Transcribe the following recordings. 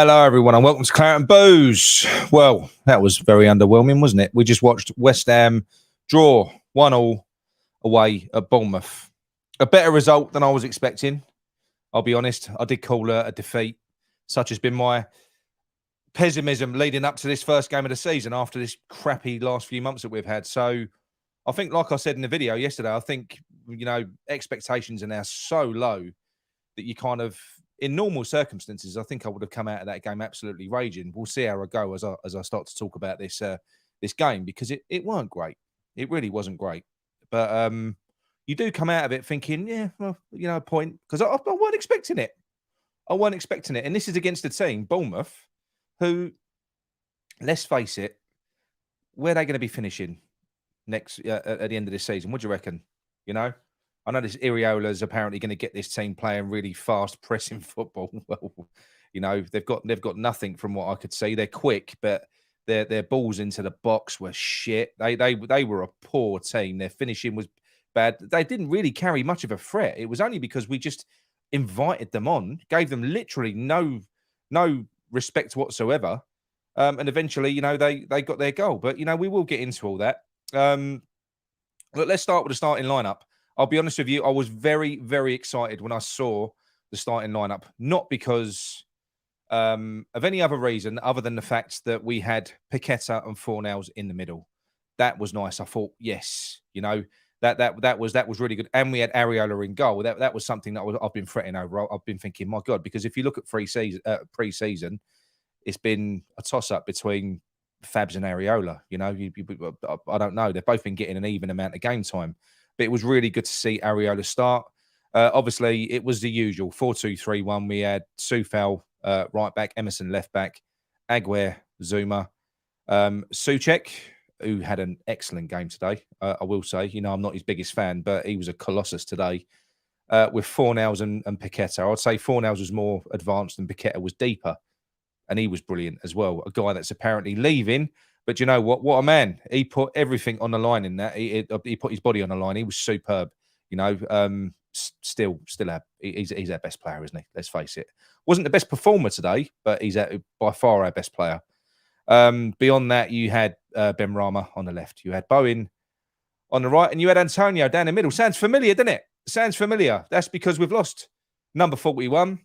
Hello, everyone, and welcome to Claret and Booze. Well, that was very underwhelming, wasn't it? We just watched West Ham draw 1-1 away at Bournemouth. A better result than I was expecting. I'll be honest. I did call a defeat. Such has been my pessimism leading up to this first game of the season after this crappy last few months that we've had. So I think, like I said in the video yesterday, I think, expectations are now so low that you kind of, in normal circumstances, I think I would have come out of that game absolutely raging. We'll see how I go as I start to talk about this game, because it weren't great. It really wasn't great. But you do come out of it thinking, yeah, well, a point, because I weren't expecting it. I weren't expecting it. And this is against a team, Bournemouth, who, let's face it, where are they going to be finishing next at the end of this season? What do you reckon? I know this Iriola's apparently going to get this team playing really fast, pressing football. Well, they've got nothing from what I could see. They're quick, but their balls into the box were shit. They were a poor team. Their finishing was bad. They didn't really carry much of a threat. It was only because we just invited them on, gave them literally no respect whatsoever, and eventually, they got their goal. But we will get into all that. Look, let's start with the starting lineup. I'll be honest with you, I was very, very excited when I saw the starting lineup, not because of any other reason other than the fact that we had Paqueta and Fornals in the middle. That was nice. I thought, yes, that was really good. And we had Areola in goal. That was something that I've been fretting over. I've been thinking, my God, because if you look at pre-season, it's been a toss-up between Fabs and Areola. I don't know. They've both been getting an even amount of game time. But it was really good to see Areola start. Obviously, it was the usual 4-2-3-1. We had Soufal right back, Emerson left back, Aguer, Zuma, Souček, who had an excellent game today. I will say, I'm not his biggest fan, but he was a colossus today. With Fornals and Paqueta, I'd say Fornals was more advanced and Paqueta was deeper, and he was brilliant as well. A guy that's apparently leaving. But you know what? What a man. He put everything on the line in that. He put his body on the line. He was superb. Still, he's our best player, isn't he? Let's face it. Wasn't the best performer today, but he's by far our best player. Beyond that, you had Ben Rama on the left. You had Bowen on the right, and you had Antonio down the middle. Sounds familiar, doesn't it? Sounds familiar. That's because we've lost number 41.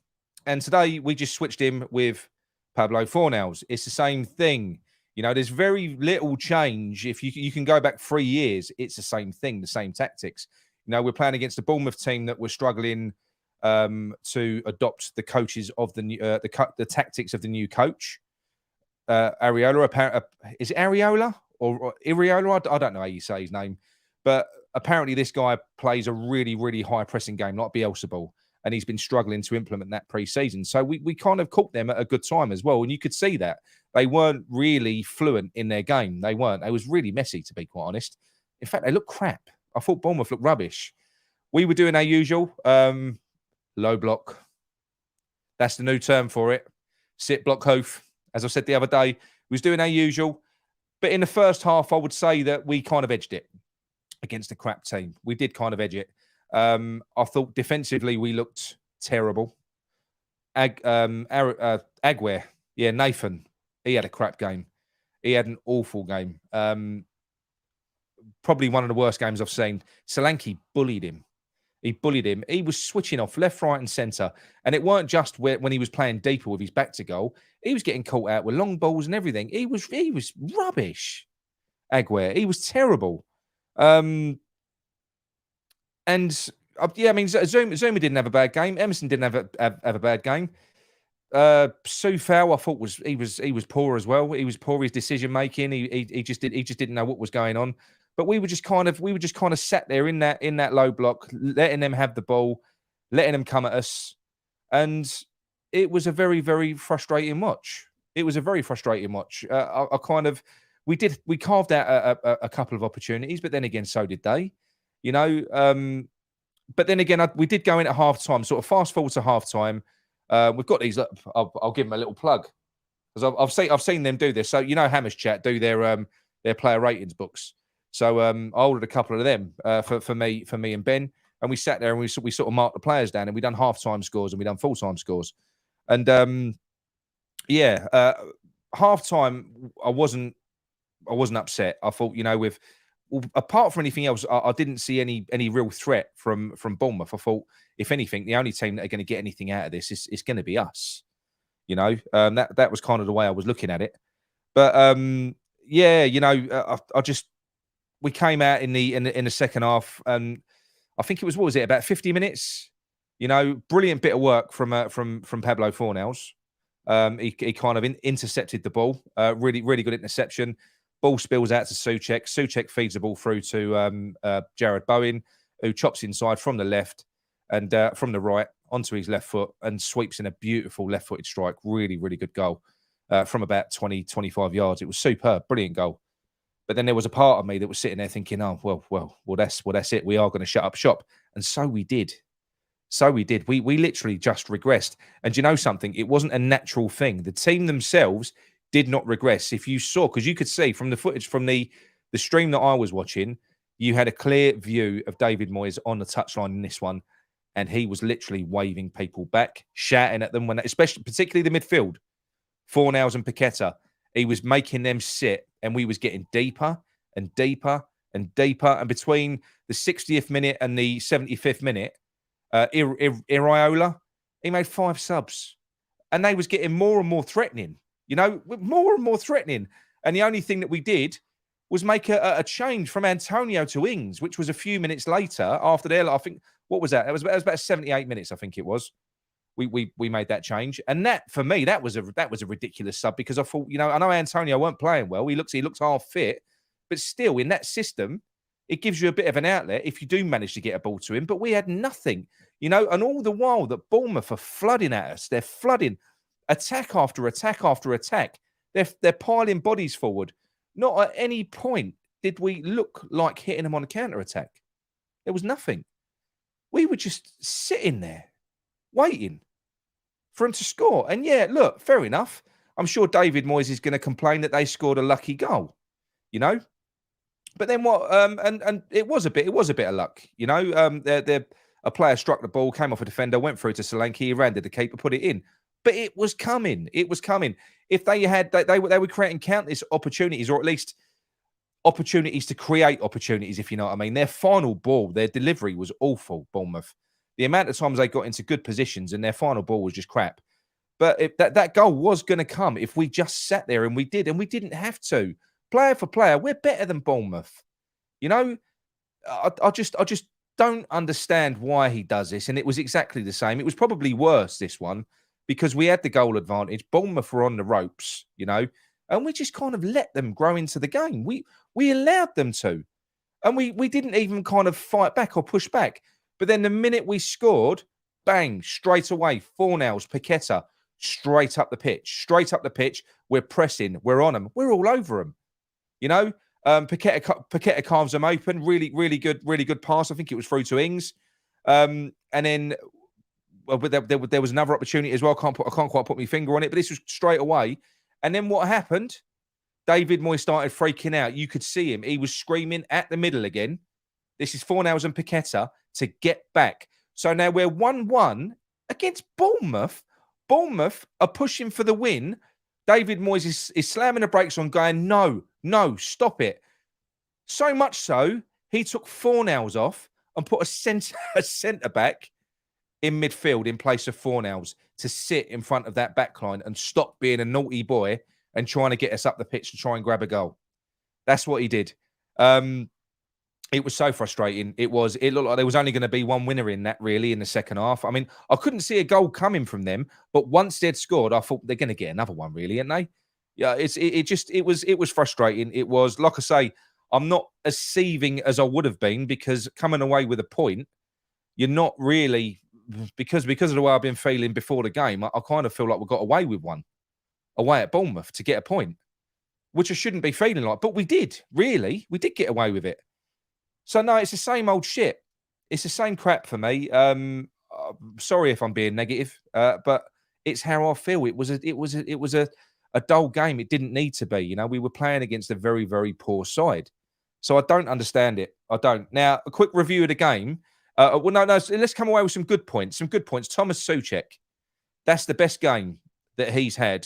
And today, we just switched him with Pablo Fornals. It's the same thing. There's very little change. If you can go back 3 years, it's the same thing, the same tactics. We're playing against a Bournemouth team that we're struggling to adopt the coaches of the tactics of the new coach. Areola, is it Areola or Iriola? I don't know how you say his name, but apparently this guy plays a really, really high pressing game like Bielsa, and he's been struggling to implement that pre-season. So we kind of caught them at a good time as well, and you could see that. They weren't really fluent in their game. They weren't. It was really messy, to be quite honest. In fact, they looked crap. I thought Bournemouth looked rubbish. We were doing our usual low block. That's the new term for it. Sit block hoof. As I said the other day, we was doing our usual. But in the first half, I would say that we kind of edged it against a crap team. We did kind of edge it. I thought defensively we looked terrible. Aguer, yeah, Nathan, he had a crap game. He had an awful game. Probably one of the worst games I've seen. Solanke bullied him. He bullied him. He was switching off left, right, and centre. And it weren't just when he was playing deeper with his back to goal. He was getting caught out with long balls and everything. He was rubbish. Aguer, he was terrible. Zuma Zuma didn't have a bad game. Emerson didn't have a bad game. Soufal, I thought he was poor as well. He was poor his decision making. He just didn't know what was going on. But we were just kind of sat there in that low block, letting them have the ball, letting them come at us, and it was a very, very frustrating watch. It was a very frustrating watch. We carved out a couple of opportunities, but then again, so did they. But then again, we did go in at half time. Sort of fast forward to half time. We've got these. I'll give them a little plug because I've seen them do this. So Hammers Chat do their player ratings books. So I ordered a couple of them for me and Ben, and we sat there and we sort of marked the players down, and we done half time scores and we done full time scores, and Yeah, half time, I wasn't upset. I thought, with apart from anything else, I didn't see any real threat from Bournemouth. I thought, if anything, the only team that are going to get anything out of this is going to be us. That was kind of the way I was looking at it. But yeah, I just we came out in the second half, and I think it was, what was it, about 50 minutes? Brilliant bit of work from Pablo Fornals. He kind of intercepted the ball. Really, really good interception. Ball spills out to Souček. Souček feeds the ball through to Jared Bowen, who chops inside from the left and from the right onto his left foot and sweeps in a beautiful left-footed strike. Really, really good goal from about 20, 25 yards. It was superb, brilliant goal. But then there was a part of me that was sitting there thinking, oh, well, that's it. We are going to shut up shop. And so we did. So we did. We literally just regressed. And do you know something? It wasn't a natural thing. The team themselves did not regress. If you saw, because you could see from the footage from the stream that I was watching, you had a clear view of David Moyes on the touchline in this one, and he was literally waving people back, shouting at them, particularly the midfield, Fornals and Paqueta. He was making them sit, and we was getting deeper and deeper and deeper. And between the 60th minute and the 75th minute, Iriola, he made 5 subs, and they was getting more and more threatening. More and more threatening. And the only thing that we did was make a change from Antonio to Ings, which was a few minutes later after their. I think, what was that? It was about 78 minutes. I think it was. We made that change, and that, for me, that was a ridiculous sub, because I thought, I know Antonio weren't playing well. He looks half fit, but still, in that system, it gives you a bit of an outlet if you do manage to get a ball to him. But we had nothing, and all the while that Bournemouth are flooding at us. They're flooding, attack after attack after attack. They're piling bodies forward. Not at any point did we look like hitting them on a counter attack. There was nothing. We were just sitting there, waiting for him to score. And yeah, look, fair enough. I'm sure David Moyes is going to complain that they scored a lucky goal, But then what? And it was a bit of luck, a player struck the ball, came off a defender, went through to Solanke, he ran to the keeper, put it in. But it was coming. It was coming. If they were creating countless opportunities, or at least opportunities to create opportunities, if you know what I mean. Their final ball, their delivery was awful, Bournemouth. The amount of times they got into good positions and their final ball was just crap. But that goal was going to come if we just sat there, and we didn't have to. Player for player, we're better than Bournemouth. I just don't understand why he does this. And it was exactly the same. It was probably worse, this one, because we had the goal advantage. Bournemouth were on the ropes, and we just kind of let them grow into the game. We allowed them to. And we didn't even kind of fight back or push back. But then the minute we scored, bang, straight away, Fornals, Paqueta, straight up the pitch. We're pressing. We're on them. We're all over them. Paqueta carves them open. Really, really good pass. I think it was through to Ings. And then there was another opportunity as well. I can't quite put my finger on it, but this was straight away. And then what happened? David Moyes started freaking out. You could see him. He was screaming at the middle again. This is Fornals and Paqueta to get back. So now we're 1-1 against Bournemouth. Bournemouth are pushing for the win. David Moyes is slamming the brakes on, going, no, stop it. So much so, he took Fornals off and put a centre back in midfield in place of Fornals to sit in front of that backline and stop being a naughty boy and trying to get us up the pitch to try and grab a goal. That's what he did. It was so frustrating. It looked like there was only going to be one winner in that, really, in the second half. I mean, I couldn't see a goal coming from them, but once they'd scored, I thought they're going to get another one, really, aren't they? Yeah, it was frustrating. It was, like I say, I'm not as seething as I would have been, because coming away with a point, you're not really, because of the way I've been feeling before the game, I kind of feel like we got away with one away at Bournemouth to get a point, which I shouldn't be feeling like. But we did, really. We did get away with it. So, no, it's the same old shit. It's the same crap for me. Sorry if I'm being negative, but it's how I feel. It was a dull game. It didn't need to be. We were playing against a very, very poor side. So I don't understand it. I don't. Now, a quick review of the game. No. Let's come away with some good points. Thomas Souček. That's the best game that he's had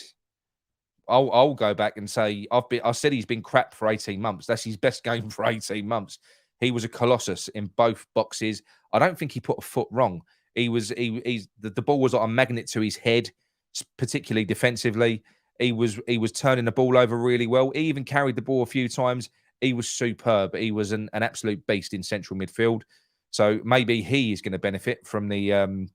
I'll go back and say I said he's been crap for 18 months. That's his best game for 18 months. He was a colossus in both boxes. I don't think he put a foot wrong. The ball was like a magnet to his head, particularly defensively. He was turning the ball over really well. He even carried the ball a few times. He was superb. He was an absolute beast in central midfield. So maybe he is going to benefit from the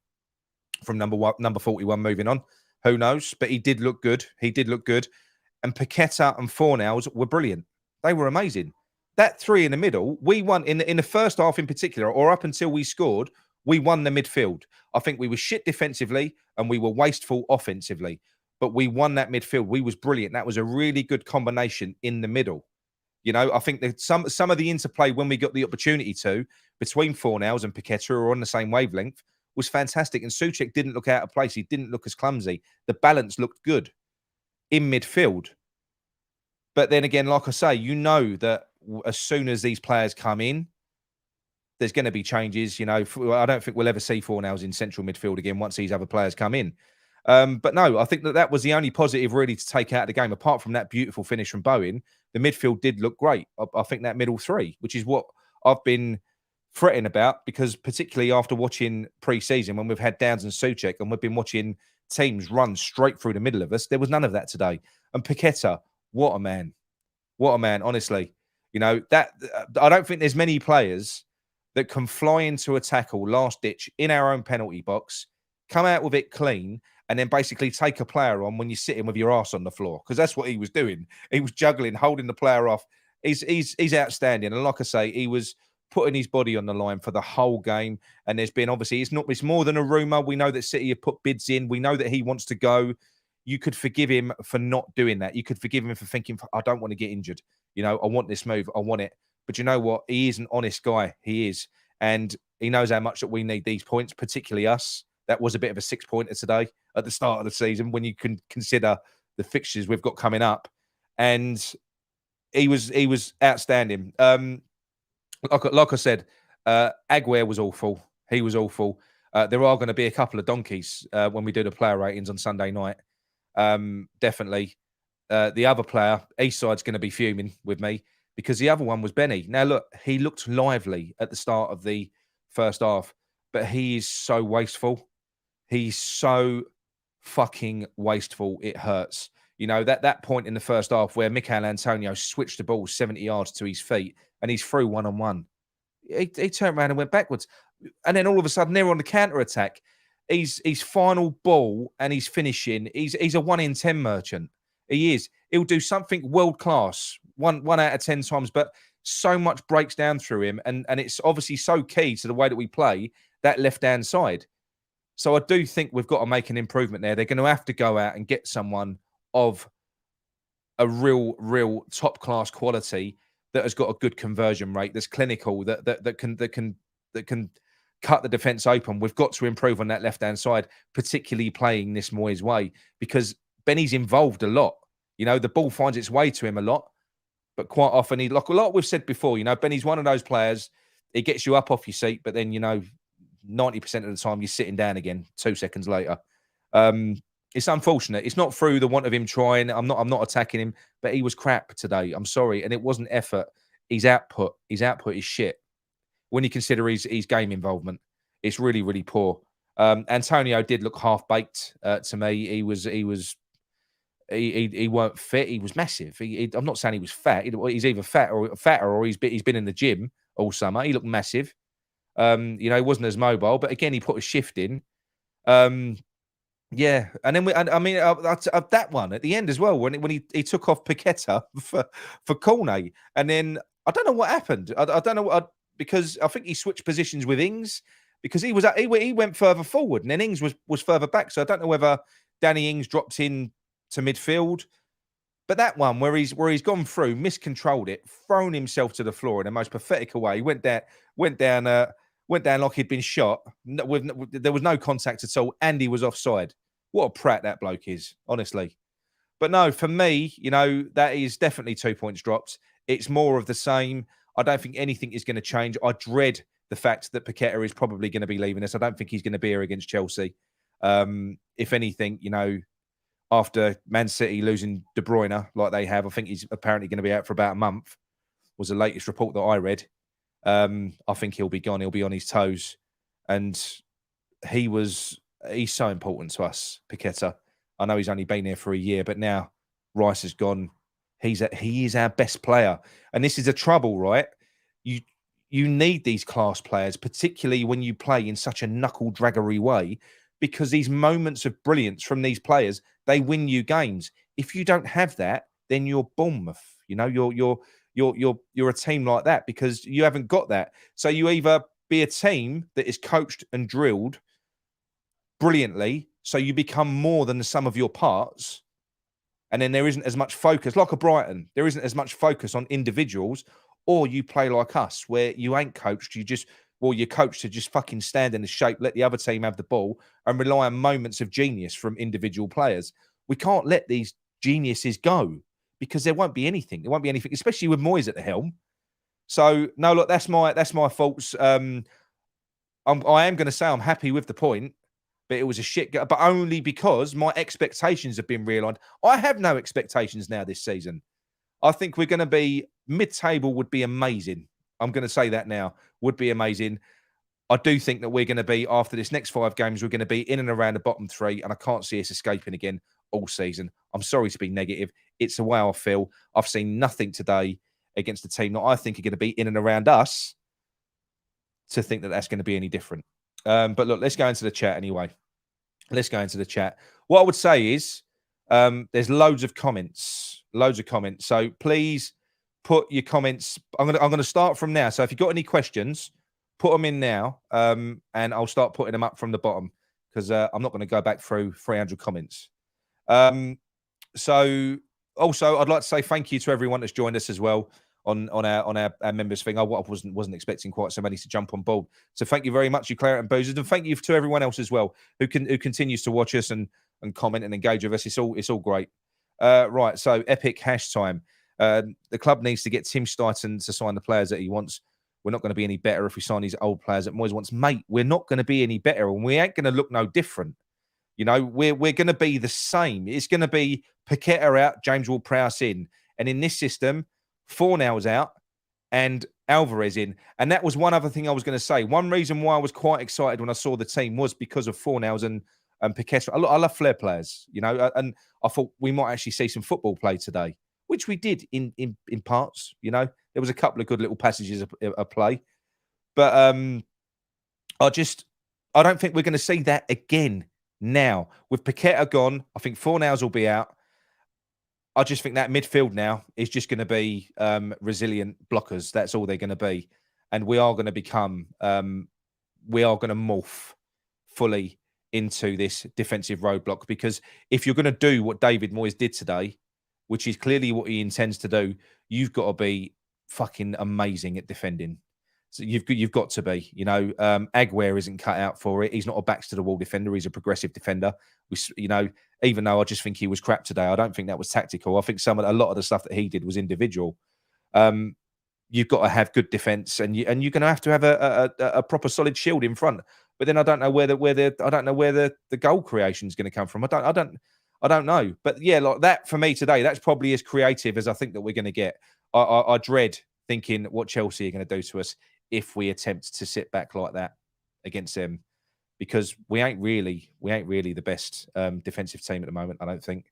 from number 41 moving on. Who knows? But he did look good. He did look good. And Paqueta and Fornals were brilliant. They were amazing. That three in the middle, we won in the first half in particular, or up until we scored, we won the midfield. I think we were shit defensively and we were wasteful offensively. But we won that midfield. We was brilliant. That was a really good combination in the middle. You know, I think that some of the interplay when we got the opportunity to between Fornals and Paqueta, who are on the same wavelength, was fantastic. And Souček didn't look out of place. He didn't look as clumsy. The balance looked good in midfield. But then again, like I say, you know that as soon as these players come in, there's going to be changes. You know, I don't think we'll ever see Fornals in central midfield again once these other players come in. But no, I think that was the only positive really to take out of the game. Apart from that beautiful finish from Bowen, the midfield did look great. I think that middle three, which is what I've been fretting about, because particularly after watching pre-season when we've had Downs and Souček and we've been watching teams run straight through the middle of us, there was none of that today. And Paqueta, what a man. What a man, honestly. You know, that I don't think there's many players that can fly into a tackle last ditch in our own penalty box, come out with it clean, and then basically take a player on when you're sitting with your ass on the floor, because that's what he was doing. He was juggling, holding the player off. He's outstanding. And like I say, he was putting his body on the line for the whole game. And there's been, obviously, it's more than a rumour. We know that City have put bids in. We know that he wants to go. You could forgive him for not doing that. You could forgive him for thinking, I don't want to get injured. You know, I want this move. I want it. But you know what? He is an honest guy. He is. And he knows how much that we need these points, particularly us. That was a bit of a 6-pointer today at the start of the season when you can consider the fixtures we've got coming up. And he was outstanding. Like I said, Aguirre was awful. He was awful. There are going to be a couple of donkeys when we do the player ratings on Sunday night. Definitely. The other player, Eastside's going to be fuming with me because the other one was Benny. Now, look, he looked lively at the start of the first half, but he is so wasteful. He's so fucking wasteful. It hurts. You know, that point in the first half where Mikel Antonio switched the ball 70 yards to his feet and he's through one-on-one. He turned around and went backwards. And then all of a sudden, they're on the counter-attack. He's final ball and he's finishing. He's a 1 in 10 merchant. He is. He'll do something world-class, one out of 10 times, but so much breaks down through him. And it's obviously so key to the way that we play, that left-hand side. So I do think we've got to make an improvement there. They're going to have to go out and get someone of a real top-class quality that has got a good conversion rate, that's clinical, that can cut the defence open. We've got to improve on that left-hand side, particularly playing this Moyes way, because Benny's involved a lot. You know, the ball finds its way to him a lot, but quite often, like a lot we've said before, you know, Benny's one of those players, he gets you up off your seat, but then, you know, 90% of the time you're sitting down again 2 seconds later. It's unfortunate. It's not through the want of him trying. I'm not attacking him, but he was crap today. I'm sorry. And it wasn't effort. His output is shit. When you consider his game involvement, it's really, really poor. Antonio did look half-baked to me. He weren't fit. He was massive. I'm not saying he was fat. He's either fatter or he's been in the gym all summer. He looked massive. You know, he wasn't as mobile, but again, he put a shift in. Yeah, and then that one at the end as well when he took off Paqueta for Cornet, and then I don't know what happened. I don't know because I think he switched positions with Ings because he went further forward and then Ings was further back. So I don't know whether Danny Ings dropped in to midfield, but that one where he's gone through, miscontrolled it, thrown himself to the floor in the most pathetic way. He went down like he'd been shot. There was no contact at all, and he was offside. What a prat that bloke is, honestly. But no, for me, you know, that is definitely 2 points dropped. It's more of the same. I don't think anything is going to change. I dread the fact that Paqueta is probably going to be leaving us. I don't think he's going to be here against Chelsea. If anything, you know, after Man City losing De Bruyne like they have. I think he's apparently going to be out for about a month, was the latest report that I read. I think he'll be gone. He'll be on his toes. And he's so important to us, Paqueta. I know he's only been here for a year, but now Rice has gone. He is our best player. And this is a trouble, right? You need these class players, particularly when you play in such a knuckle draggery way, because these moments of brilliance from these players, they win you games. If you don't have that, then you're Bournemouth. You know, you're a team like that because you haven't got that. So you either be a team that is coached and drilled brilliantly, so you become more than the sum of your parts, and then there isn't as much focus, like a Brighton, there isn't as much focus on individuals, or you play like us, where you ain't coached, you're coached to just fucking stand in the shape, let the other team have the ball, and rely on moments of genius from individual players. We can't let these geniuses go because there won't be anything. There won't be anything, especially with Moyes at the helm. So no, look, that's my faults. I am going to say I'm happy with the point, but it was a shit. But only because my expectations have been realigned. I have no expectations now this season. I think we're going to be mid-table. Would be amazing. I'm going to say that now. Would be amazing. I do think that we're going to be, after this next 5 games, we're going to be in and around the bottom 3, and I can't see us escaping again all season. I'm sorry to be negative. It's the way I feel. I've seen nothing today against the team that I think are going to be in and around us to think that that's going to be any different. But look, let's go into the chat anyway. Let's go into the chat. What I would say is there's loads of comments. So please put your comments. I'm going to start from now. So if you've got any questions, put them in now, and I'll start putting them up from the bottom because I'm not going to go back through 300 comments. So also, I'd like to say thank you to everyone that's joined us as well on our members thing. I wasn't expecting quite so many to jump on board. So thank you very much, you Claret and Boozers, and thank you to everyone else as well who continues to watch us and comment and engage with us. It's all great. Right, so epic hash time. The club needs to get Tim Stuyton to sign the players that he wants. We're not going to be any better if we sign these old players that Moyes wants. Mate, we're not going to be any better, and we ain't going to look no different. You know, we're going to be the same. It's going to be Paqueta out, James Ward-Prowse in. And in this system, Fornals out and Alvarez in. And that was one other thing I was going to say. One reason why I was quite excited when I saw the team was because of Fornals and Paqueta. I love flair players, you know, and I thought we might actually see some football play today, which we did in parts, you know. There was a couple of good little passages of play. But I don't think we're going to see that again now. With Paqueta gone, I think Fornals will be out. I just think that midfield now is just going to be resilient blockers. That's all they're going to be. And we are going to become, we are going to morph fully into this defensive roadblock. Because if you're going to do what David Moyes did today, which is clearly what he intends to do, you've got to be fucking amazing at defending. So you've got to be, you know, Aguero isn't cut out for it. He's not a backs to the wall defender. He's a progressive defender. You know, even though I just think he was crap today, I don't think that was tactical. I think a lot of the stuff that he did was individual. You've got to have good defense, and you're going to have a proper solid shield in front. But then I don't know where the goal creation is going to come from. I don't know. But yeah, like that for me today, that's probably as creative as I think that we're going to get. I dread thinking what Chelsea are going to do to us if we attempt to sit back like that against them, because we ain't really the best defensive team at the moment, I don't think.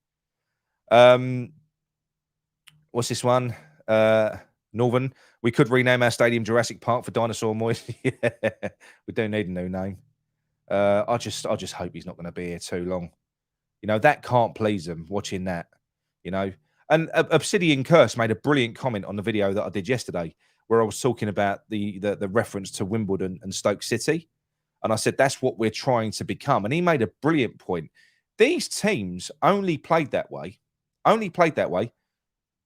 What's this one? Northern. We could rename our stadium Jurassic Park for Dinosaur Moyes. Yeah, we do need a new name. I just hope he's not going to be here too long. You know, that can't please them watching that, you know. And Obsidian Curse made a brilliant comment on the video that I did yesterday, where I was talking about the reference to Wimbledon and Stoke City. And I said, that's what we're trying to become. And he made a brilliant point. These teams only played that way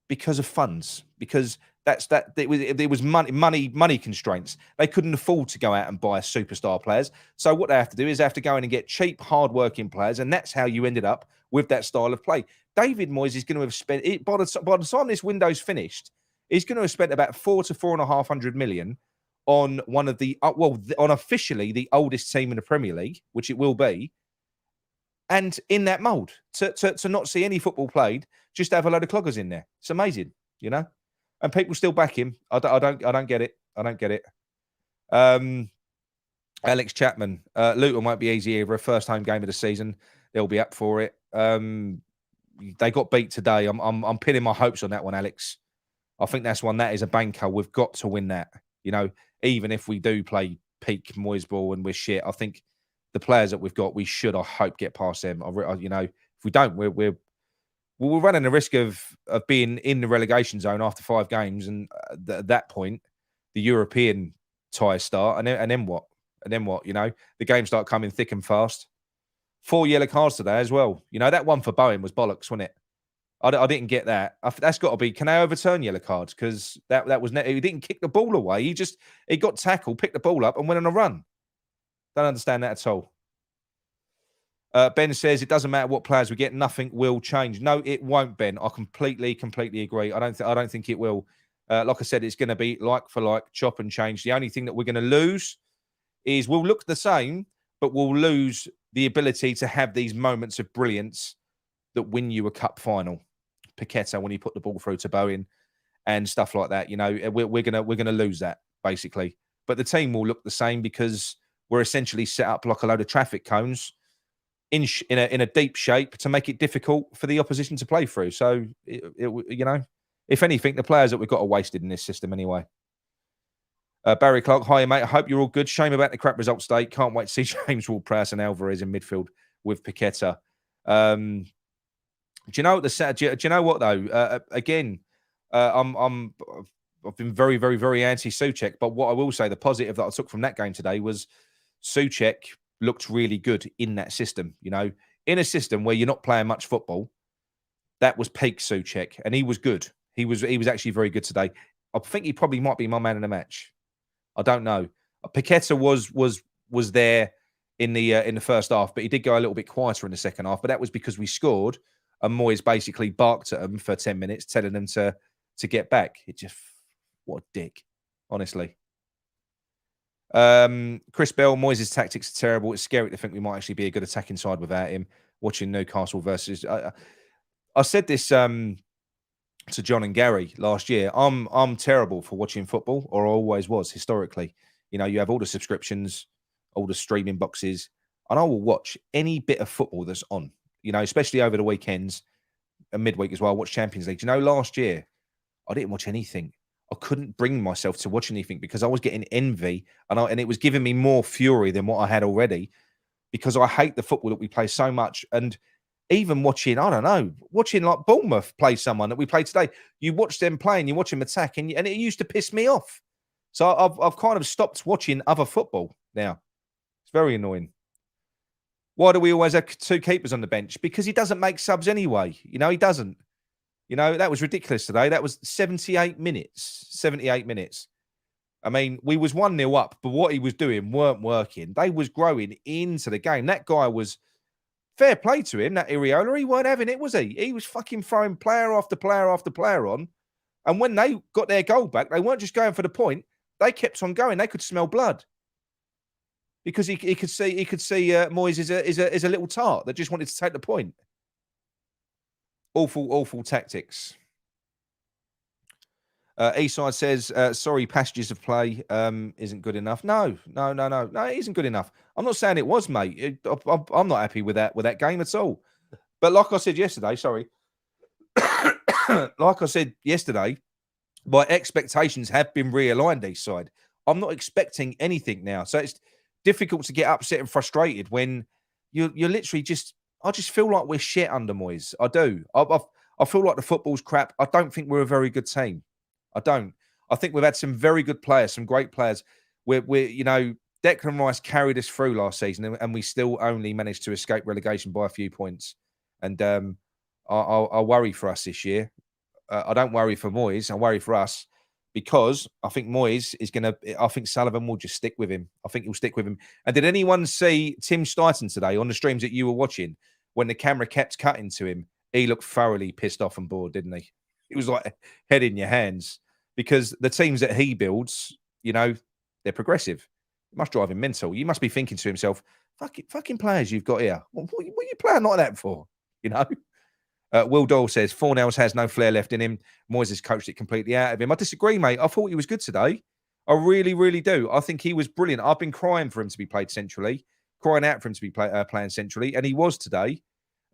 because of funds, because it was money constraints. They couldn't afford to go out and buy superstar players. So what they have to do is they have to go in and get cheap, hard-working players, and that's how you ended up with that style of play. David Moyes is going to have spent it by the time this window's finished. He's going to have spent about 400 to 4.5 million on one of the on officially the oldest team in the Premier League, which it will be, And in that mould, to not see any football played, just have a load of cloggers in there. It's amazing, you know. And people still back him. I don't get it. I don't get it. Alex Chapman, Luton won't be easy either. A first home game of the season, they'll be up for it. They got beat today. I'm pinning my hopes on that one, Alex. I think that's one that is a banker. We've got to win that. You know, even if we do play peak Moyes ball and we're shit, I think the players that we've got, we should, I hope, get past them. You know, if we don't, we're running the risk of being in the relegation zone after 5 games, and at that point, the European ties start, and then what? And then what? You know, the games start coming thick and fast. 4 yellow cards today as well. You know, that one for Bowen was bollocks, wasn't it? I didn't get that. That's got to be. Can they overturn yellow cards? Because that was he didn't kick the ball away. He got tackled, picked the ball up, and went on a run. Don't understand that at all. Ben says it doesn't matter what players we get, nothing will change. No, it won't, Ben. I completely agree. I don't think it will. Like I said, it's going to be like for like, chop and change. The only thing that we're going to lose is we'll look the same, but we'll lose the ability to have these moments of brilliance that win you a cup final. Paqueta when he put the ball through to Bowen and stuff like that. You know, we're gonna lose that basically. But the team will look the same because we're essentially set up like a load of traffic cones in a deep shape to make it difficult for the opposition to play through. So you know, if anything, the players that we've got are wasted in this system anyway. Barry Clark, hi mate. I hope you're all good. Shame about the crap results today. Can't wait to see James Ward-Prowse and Alvarez in midfield with Paqueta. Do you know what do you know what though? Again, I've been very, very, very anti Souček. But what I will say, the positive that I took from that game today was Souček looked really good in that system. You know, in a system where you're not playing much football, that was peak Souček, and he was good. He was actually very good today. I think he probably might be my man in the match. I don't know. Paqueta was there in the first half, but he did go a little bit quieter in the second half. But that was because we scored. And Moyes basically barked at them for 10 minutes, telling them to get back. It just, what a dick, honestly. Chris Bell, Moyes' tactics are terrible. It's scary to think we might actually be a good attacking side without him. Watching Newcastle versus, I said this to John and Gary last year. I'm terrible for watching football, or I always was historically. You know, you have all the subscriptions, all the streaming boxes, and I will watch any bit of football that's on. You know, especially over the weekends and midweek as well. I watch Champions League. You know, last year, I didn't watch anything. I couldn't bring myself to watch anything because I was getting envy and it was giving me more fury than what I had already because I hate the football that we play so much. And even watching, I don't know, watching like Bournemouth play someone that we played today, you watch them play and you watch them attack and it used to piss me off. So I've kind of stopped watching other football now. It's very annoying. Why do we always have 2 keepers on the bench? Because he doesn't make subs anyway. You know, he doesn't. You know, that was ridiculous today. That was 78 minutes. 78 minutes. I mean, we was 1-0 up, but what he was doing weren't working. They was growing into the game. That guy was, fair play to him, that Iriola. He weren't having it, was he? He was fucking throwing player after player after player on. And when they got their goal back, they weren't just going for the point. They kept on going. They could smell blood. Because he could see Moyes is a little tart that just wanted to take the point. Awful tactics. Eastside says, sorry, passages of play isn't good enough. No, it isn't good enough. I'm not saying it was, mate. I'm not happy with that game at all. But like I said yesterday, like I said yesterday, my expectations have been realigned, Eastside. I'm not expecting anything now. So it's difficult to get upset and frustrated when you're literally just. I just feel like we're shit under Moyes. I do. I feel like the football's crap. I don't think we're a very good team. I don't. I think we've had some very good players, some great players. We're you know, Declan Rice carried us through last season, and we still only managed to escape relegation by a few points. And I worry for us this year. I don't worry for Moyes. I worry for us. Because I think Moyes is going to, I think Sullivan will just stick with him. I think he'll stick with him. And did anyone see Tim Stuyton today on the streams that you were watching when the camera kept cutting to him? He looked thoroughly pissed off and bored, didn't he? It was like head in your hands because the teams that he builds, you know, they're progressive. It must drive him mental. You must be thinking to himself, Fucking players you've got here. What are you playing like that for? You know? Will Doyle says, Fornells has no flair left in him. Moyes has coached it completely out of him. I disagree, mate. I thought he was good today. I really, really do. I think he was brilliant. I've been crying for him to be played centrally, crying out for him to be playing centrally, and he was today.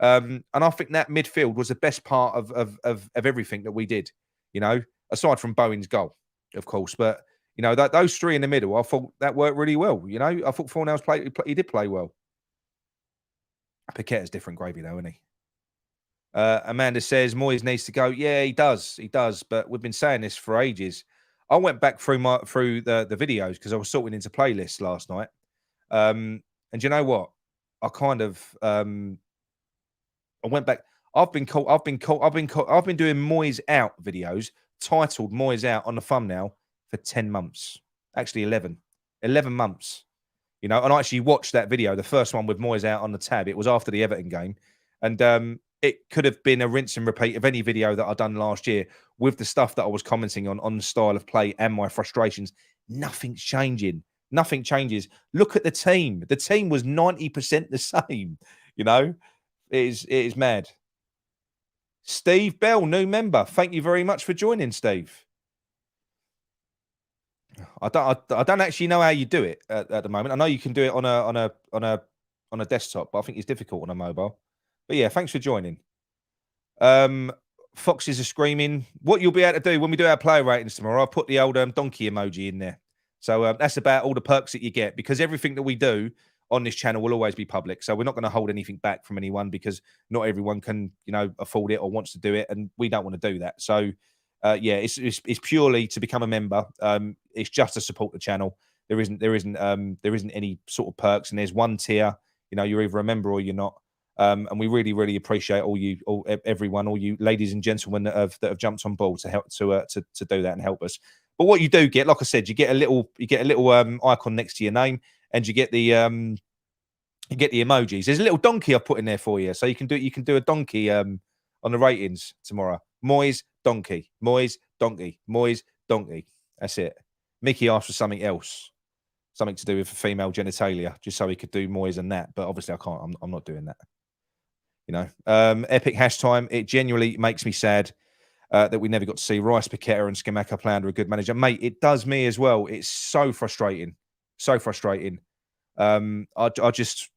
And I think that midfield was the best part of everything that we did, you know, aside from Bowen's goal, of course. But, you know, those three in the middle, I thought that worked really well. You know, I thought Fornells he did play well. Paqueta's different gravy, though, isn't he? Amanda says Moyes needs to go. Yeah, he does. He does. But we've been saying this for ages. I went back through the videos because I was sorting into playlists last night. And you know what? I kind of I went back. I've been doing Moyes out videos titled Moyes out on the thumbnail for 10 months. Actually 11 months. You know, and I actually watched that video, the first one with Moyes out on the tab. It was after the Everton game. And it could have been a rinse and repeat of any video that I'd done last year with the stuff that I was commenting on the style of play and my frustrations. Nothing's changing. Nothing changes. Look at the team. The team was 90% the same. You know, it is mad. Steve Bell, new member. Thank you very much for joining, Steve. I don't actually know how you do it at the moment. I know you can do it on a desktop, but I think it's difficult on a mobile. But yeah, thanks for joining. Foxes are screaming. What you'll be able to do when we do our player ratings tomorrow, I'll put the old donkey emoji in there. So that's about all the perks that you get, because everything that we do on this channel will always be public. So we're not going to hold anything back from anyone, because not everyone can, you know, afford it or wants to do it, and we don't want to do that. So yeah, it's purely to become a member. It's just to support the channel. There isn't any sort of perks, and there's one tier. You know, you're either a member or you're not. And we really, really appreciate everyone, all you ladies and gentlemen that have jumped on board to help to do that and help us. But what you do get, like I said, you get a little icon next to your name, and you get the emojis. There's a little donkey I've put in there for you, so you can do a donkey on the ratings tomorrow. Moyes donkey, Moyes donkey, Moyes donkey. That's it. Mickey asked for something else, something to do with female genitalia, just so he could do Moyes and that. But obviously, I can't. I'm not doing that. You know, epic hash time. It genuinely makes me sad that we never got to see Rice, Paqueta, and Scamacca play under a good manager. Mate, it does me as well. It's so frustrating. So frustrating. I just...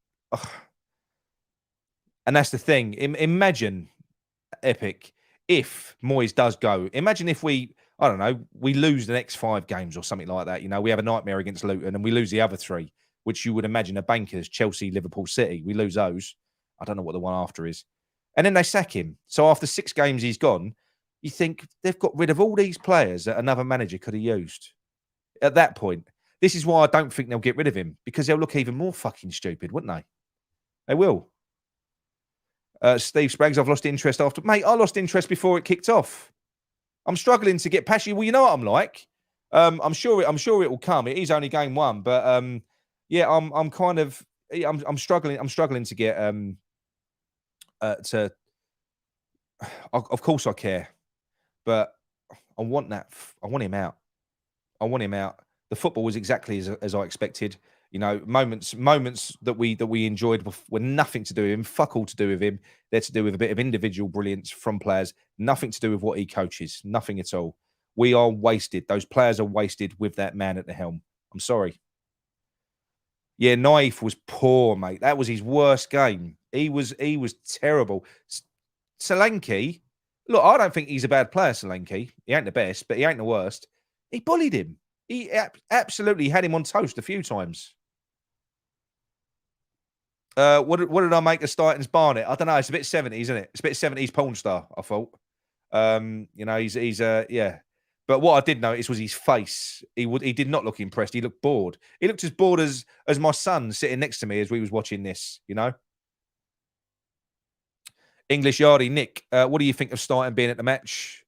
And that's the thing. Imagine, Epic, if Moyes does go. Imagine if we lose the next 5 games or something like that. You know, we have a nightmare against Luton and we lose the other 3, which you would imagine are bankers, Chelsea, Liverpool, City. We lose those. I don't know what the one after is. And then they sack him. So after 6 games he's gone, you think they've got rid of all these players that another manager could have used. At that point, this is why I don't think they'll get rid of him, because they'll look even more fucking stupid, wouldn't they? They will. Steve Spraggs, I've lost interest after... Mate, I lost interest before it kicked off. I'm struggling to get past you. Well, you know what I'm like. I'm sure it will come. It is only game 1, but yeah, I'm kind of... I'm struggling to get... Of course I care, but I want him out. I want him out. The football was exactly as I expected. You know, moments that we enjoyed were nothing to do with him, fuck all to do with him. They're to do with a bit of individual brilliance from players, nothing to do with what he coaches, nothing at all. We are wasted. Those players are wasted with that man at the helm. I'm sorry. Yeah, Naif was poor, mate. That was his worst game. He was terrible. Solanke, look, I don't think he's a bad player, Solanke. He ain't the best, but he ain't the worst. He bullied him. He absolutely had him on toast a few times. What did I make of Stighton's Barnet? I don't know. It's a bit 70s, isn't it? It's a bit 70s porn star, I thought. You know, he's yeah. But what I did notice was his face. He did not look impressed. He looked bored. He looked as bored as my son sitting next to me as we was watching this, you know. English Yardie, Nick, what do you think of Stighton being at the match?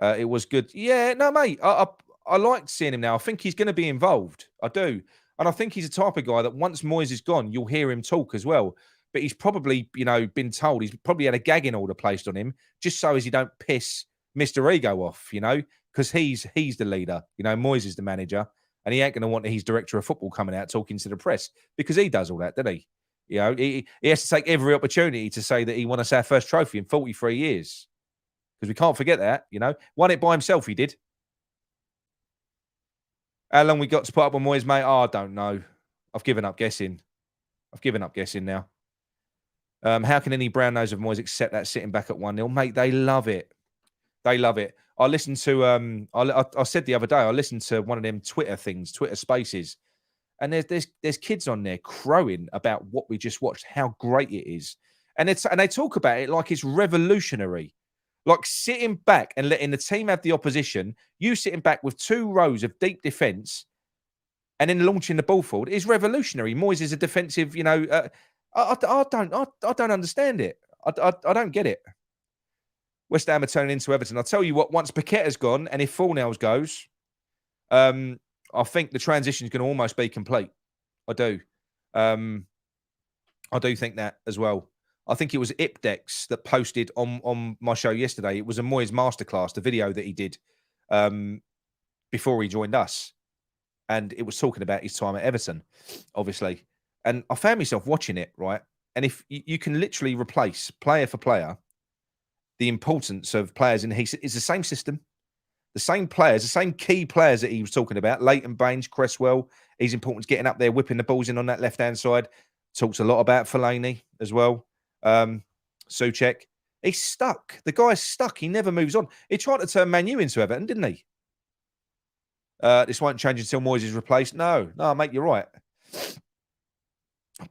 It was good. Yeah, no, mate. I liked seeing him now. I think he's going to be involved. I do. And I think he's a type of guy that once Moyes is gone, you'll hear him talk as well. But he's probably, you know, been told, he's probably had a gagging order placed on him just so as he don't piss Mr. Ego off, you know, because he's the leader. You know, Moyes is the manager, and he ain't going to want his director of football coming out talking to the press, because he does all that, doesn't he? You know, he has to take every opportunity to say that he won us our first trophy in 43 years. Because we can't forget that, you know. Won it by himself, he did. How long we got to put up with Moyes, mate? Oh, I don't know. I've given up guessing. I've given up guessing now. How can any brown nose of Moyes accept that sitting back at 1-0? Mate, they love it. They love it. I listened to, I said the other day, I listened to one of them Twitter things, Twitter Spaces, and there's kids on there crowing about what we just watched, how great it is. And they talk about it like it's revolutionary. Like sitting back and letting the team have the opposition, you sitting back with 2 rows of deep defence and then launching the ball forward is revolutionary. Moyes is a defensive, you know, I don't understand it. I don't get it. West Ham are turning into Everton. I'll tell you what, once Paqueta's gone and if Fornals goes, I think the transition is going to almost be complete. I do. I do think that as well. I think it was Ipdex that posted on my show yesterday. It was a Moyes masterclass, the video that he did before he joined us. And it was talking about his time at Everton, obviously. And I found myself watching it, right? And if you can literally replace player for player, the importance of players in it's the same system, the same players, the same key players that he was talking about. Leighton Baines, Cresswell, he's important to getting up there, whipping the balls in on that left-hand side. Talks a lot about Fellaini as well. Souček. He's stuck. The guy's stuck. He never moves on. He tried to turn Man U into Everton, didn't he? This won't change until Moyes is replaced. No, mate, you're right.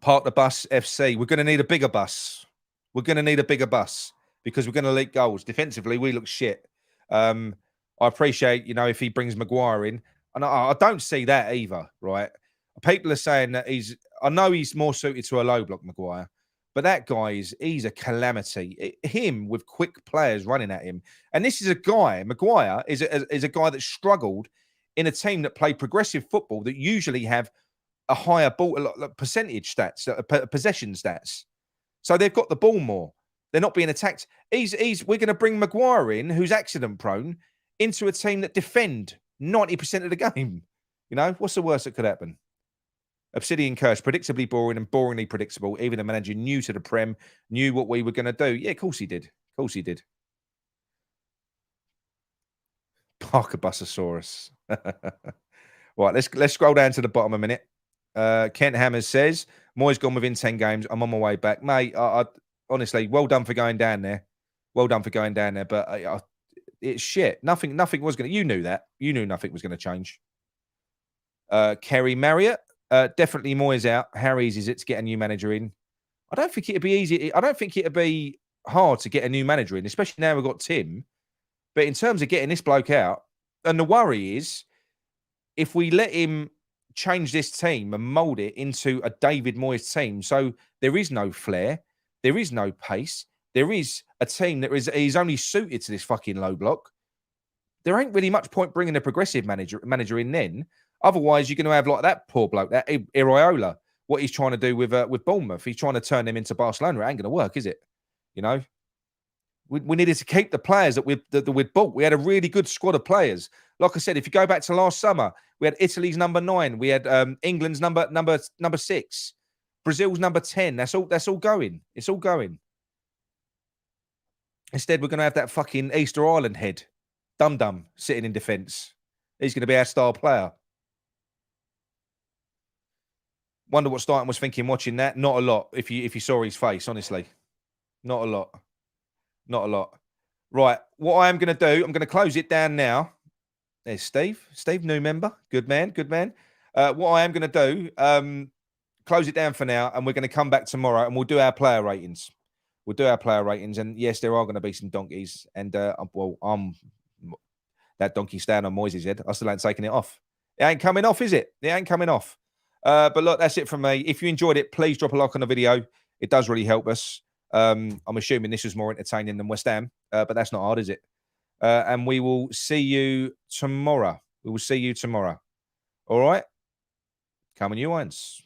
Park the bus, FC. We're going to need a bigger bus. We're going to need a bigger bus because we're going to leak goals. Defensively, we look shit. I appreciate, you know, if he brings Maguire in. And I don't see that either, right? People are saying that I know he's more suited to a low block, Maguire. But that guy he's a calamity. Him with quick players running at him. And this is a guy, Maguire is a guy that struggled in a team that play progressive football that usually have a higher ball percentage stats, possession stats. So they've got the ball more. They're not being attacked. We're going to bring Maguire in, who's accident prone, into a team that defend 90% of the game. You know, what's the worst that could happen? Obsidian Curse, predictably boring and boringly predictable. Even the manager new to the Prem knew what we were going to do. Yeah, of course he did. Of course he did. Parker Bussosaurus. Right, let's scroll down to the bottom a minute. Kent Hammers says, Moyes gone within 10 games. I'm on my way back. Mate, I honestly, well done for going down there. Well done for going down there. But it's shit. Nothing was going to... You knew that. You knew nothing was going to change. Kerry Marriott. Definitely Moyes out. How easy is it to get a new manager in? I don't think it'd be easy. I don't think it'd be hard to get a new manager in, especially now we've got Tim. But in terms of getting this bloke out, and the worry is, if we let him change this team and mould it into a David Moyes team, so there is no flair, there is no pace, there is a team that is only suited to this fucking low block, there ain't really much point bringing a progressive manager in then. Otherwise, you're going to have like that poor bloke, that Iraola, what he's trying to do with Bournemouth. He's trying to turn them into Barcelona. It ain't going to work, is it? You know? We needed to keep the players that we'd bought. We had a really good squad of players. Like I said, if you go back to last summer, we had Italy's number 9. We had England's number 6. Brazil's number 10. That's all going. It's all going. Instead, we're going to have that fucking Easter Island head, Dum-Dum, sitting in defence. He's going to be our star player. Wonder what Staunton was thinking watching that. Not a lot. If you saw his face, honestly, not a lot. Not a lot. Right. What I am going to do, I'm going to close it down now. There's Steve. Steve, new member. Good man. Good man. What I am going to do, close it down for now, and we're going to come back tomorrow, and we'll do our player ratings. We'll do our player ratings, and yes, there are going to be some donkeys, and I'm that donkey stand on Moyes' head. I still ain't taking it off. It ain't coming off, is it? It ain't coming off. But look, that's it from me. If you enjoyed it, please drop a like on the video. It does really help us. I'm assuming this was more entertaining than West Ham, but that's not hard, is it? And we will see you tomorrow. We will see you tomorrow. All right? Come on, you ones.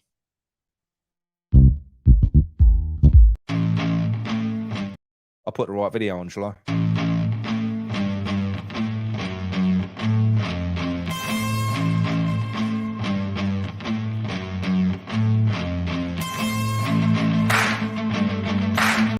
I'll put the right video on, shall I?